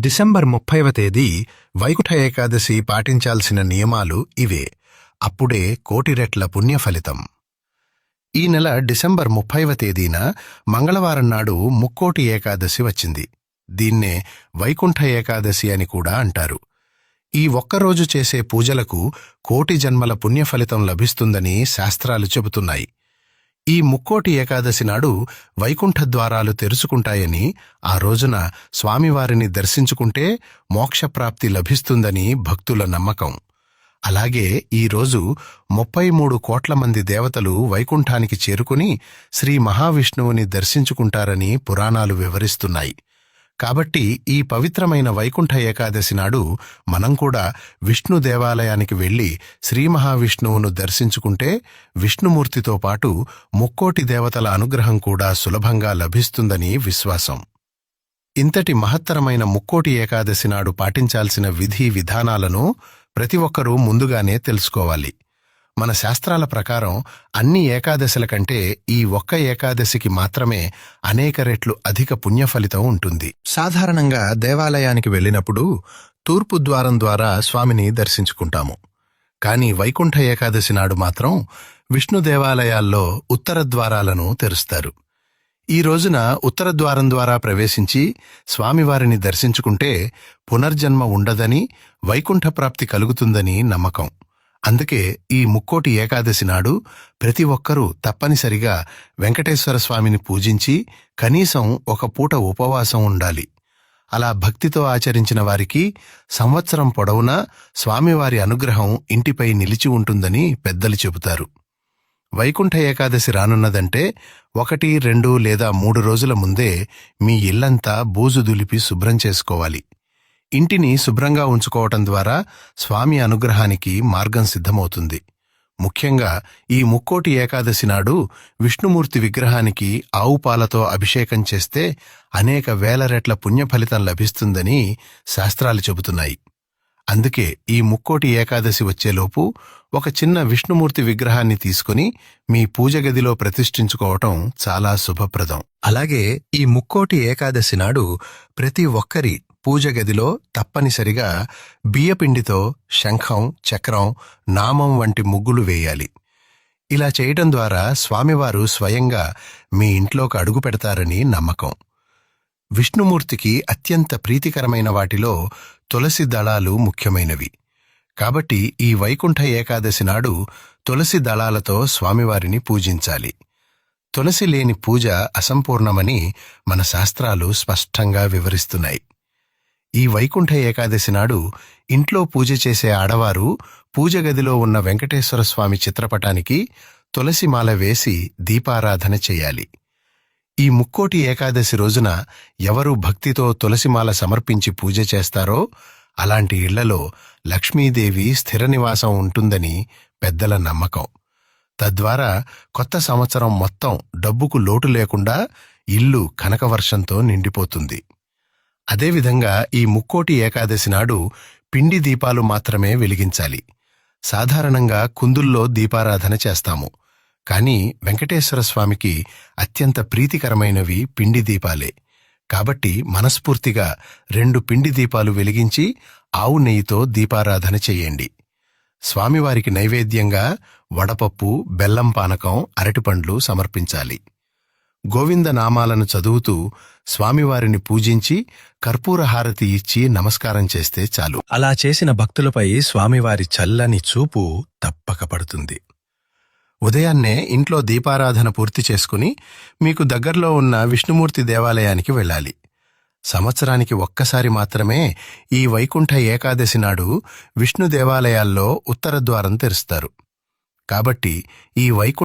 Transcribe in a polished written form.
December 30వ తేదీ వైకుంఠ ఏకాదశి పాటించాల్సిన నియమాలు ఇవే. అప్పుడే కోటి రెట్ల పుణ్యఫలితం. ఈ నెల డిసెంబర్ 30వ తేదీన మంగళవారం నాడు ముక్కోటి ఏకాదశి వచ్చింది. దీన్నే వైకుంఠ ఏకాదశి అని కూడా అంటారు. ఈ ఒక్కరోజు చేసే పూజలకు కోటి జన్మల పుణ్యఫలితం లభిస్తుందని శాస్త్రాలు చెబుతున్నాయి. ఈ ముక్కోటి ఏకాదశి నాడు వైకుంఠ ద్వారాలు తెరుచుకుంటాయని, ఆ రోజున స్వామివారిని దర్శించుకుంటే మోక్షప్రాప్తి లభిస్తుందని భక్తుల నమ్మకం. అలాగే ఈరోజు 33 కోట్ల మంది దేవతలు వైకుంఠానికి చేరుకుని శ్రీ మహావిష్ణువుని దర్శించుకుంటారని పురాణాలు వివరిస్తున్నాయి. కాబట్టి ఈ పవిత్రమైన వైకుంఠ ఏకాదశి నాడు మనం కూడా విష్ణు దేవాలయానికి వెళ్లి శ్రీ మహావిష్ణువును దర్శించుకుంటే విష్ణుమూర్తితో పాటు ముక్కోటి దేవతల అనుగ్రహం కూడా సులభంగా లభిస్తుందని విశ్వాసం. ఇంతటి మహత్తరమైన ముక్కోటి ఏకాదశి నాడు పాటించాల్సిన విధి విధానాలను ప్రతి ఒక్కరూ ముందుగానే తెలుసుకోవాలి. మన శాస్త్రాల ప్రకారం అన్ని ఏకాదశుల కంటే ఈ ఒక్క ఏకాదశికి మాత్రమే అనేక రెట్లు అధిక పుణ్యఫలితం ఉంటుంది. సాధారణంగా దేవాలయానికి వెళ్ళినప్పుడు తూర్పు ద్వారం ద్వారా స్వామిని దర్శించుకుంటాము. కాని వైకుంఠ ఏకాదశి నాడు మాత్రం విష్ణు దేవాలయాల్లో ఉత్తర ద్వారాలను తెరుస్తారు. ఈ రోజున ఉత్తర ద్వారం ద్వారా ప్రవేశించి స్వామివారిని దర్శించుకుంటే పునర్జన్మ ఉండదని, వైకుంఠ ప్రాప్తి కలుగుతుందని నమ్మకం. అందుకే ఈ ముక్కోటి ఏకాదశి నాడు ప్రతి ఒక్కరూ తప్పనిసరిగా వెంకటేశ్వర స్వామిని పూజించి కనీసం ఒక పూట ఉపవాసం ఉండాలి. అలా భక్తితో ఆచరించిన వారికి సంవత్సరం పొడవునా స్వామివారి అనుగ్రహం ఇంటిపై నిలిచి ఉంటుందని పెద్దలు చెబుతారు. వైకుంఠ ఏకాదశి రానున్నదంటే 1, 2 లేదా 3 రోజుల ముందే మీ ఇల్లంతా బూజు దులిపి శుభ్రం చేసుకోవాలి. ఇంటిని శుభ్రంగా ఉంచుకోవటం ద్వారా స్వామి అనుగ్రహానికి మార్గం సిద్ధమవుతుంది. ముఖ్యంగా ఈ ముక్కోటి ఏకాదశి నాడు విష్ణుమూర్తి విగ్రహానికి ఆవు పాలతో అభిషేకం చేస్తే అనేక వేల రెట్ల పుణ్యఫలితం లభిస్తుందని శాస్త్రాలు చెబుతున్నాయి. అందుకే ఈ ముక్కోటి ఏకాదశి వచ్చేలోపు ఒక చిన్న విష్ణుమూర్తి విగ్రహాన్ని తీసుకుని మీ పూజ గదిలో ప్రతిష్ఠించుకోవటం చాలా శుభప్రదం. అలాగే ఈ ముక్కోటి ఏకాదశి నాడు ప్రతి ఒక్కరి పూజ గదిలో తప్పనిసరిగా బియ్యపిండితో శంఖం, చక్రం, నామం వంటి ముగ్గులు వేయాలి. ఇలా చేయటం ద్వారా స్వామివారు స్వయంగా మీ ఇంట్లోకి అడుగు పెడతారని నమ్మకం. విష్ణుమూర్తికి అత్యంత ప్రీతికరమైన వాటిలో తులసి దళాలు ముఖ్యమైనవి. కాబట్టి ఈ వైకుంఠ ఏకాదశి నాడు తులసి దళాలతో స్వామివారిని పూజించాలి. తులసి లేని పూజ అసంపూర్ణమని మన శాస్త్రాలు స్పష్టంగా వివరిస్తున్నాయి. ఈ వైకుంఠ ఏకాదశి నాడు ఇంట్లో పూజ చేసే ఆడవారు పూజ గదిలో ఉన్న వెంకటేశ్వర స్వామి చిత్రపటానికి తులసిమాల వేసి దీపారాధన చేయాలి. ఈ ముక్కోటి ఏకాదశి రోజున ఎవరు భక్తితో తులసిమాల సమర్పించి పూజ చేస్తారో అలాంటి ఇళ్లలో లక్ష్మీదేవి స్థిర నివాసం ఉంటుందని పెద్దల నమ్మకం. తద్వారా కొత్త సంవత్సరం మొత్తం డబ్బుకు లోటు లేకుండా ఇల్లు కనకవర్షంతో నిండిపోతుంది. అదేవిధంగా ఈ ముక్కోటి ఏకాదశి నాడు పిండి దీపాలు మాత్రమే వెలిగించాలి. సాధారణంగా కుందుల్లో దీపారాధన చేస్తాము. కానీ వెంకటేశ్వర స్వామికి అత్యంత ప్రీతికరమైనవి పిండి దీపాలే. కాబట్టి మనస్ఫూర్తిగా 2 పిండి దీపాలు వెలిగించి ఆవు నెయ్యితో దీపారాధన చెయ్యండి. స్వామివారికి నైవేద్యంగా వడపప్పు, బెల్లం పానకం, అరటిపండ్లు సమర్పించాలి. గోవింద నామాలను చదువుతూ స్వామివారిని పూజించి కర్పూర హారతి ఇచ్చి నమస్కారం చేస్తే చాలు. అలా చేసిన భక్తులపై స్వామివారి చల్లని చూపు తప్పక పడుతుంది. ఉదయాన్నే ఇంట్లో దీపారాధన పూర్తి చేసుకుని మీకు దగ్గరలో ఉన్న విష్ణుమూర్తి దేవాలయానికి వెళ్ళాలి. సంవత్సరానికి ఒక్కసారి మాత్రమే ఈ వైకుంఠ ఏకాదశి నాడు విష్ణు దేవాలయాల్లో ఉత్తర ద్వారం తెరుస్తారు. కాబట్టి ఈ వైకుంఠ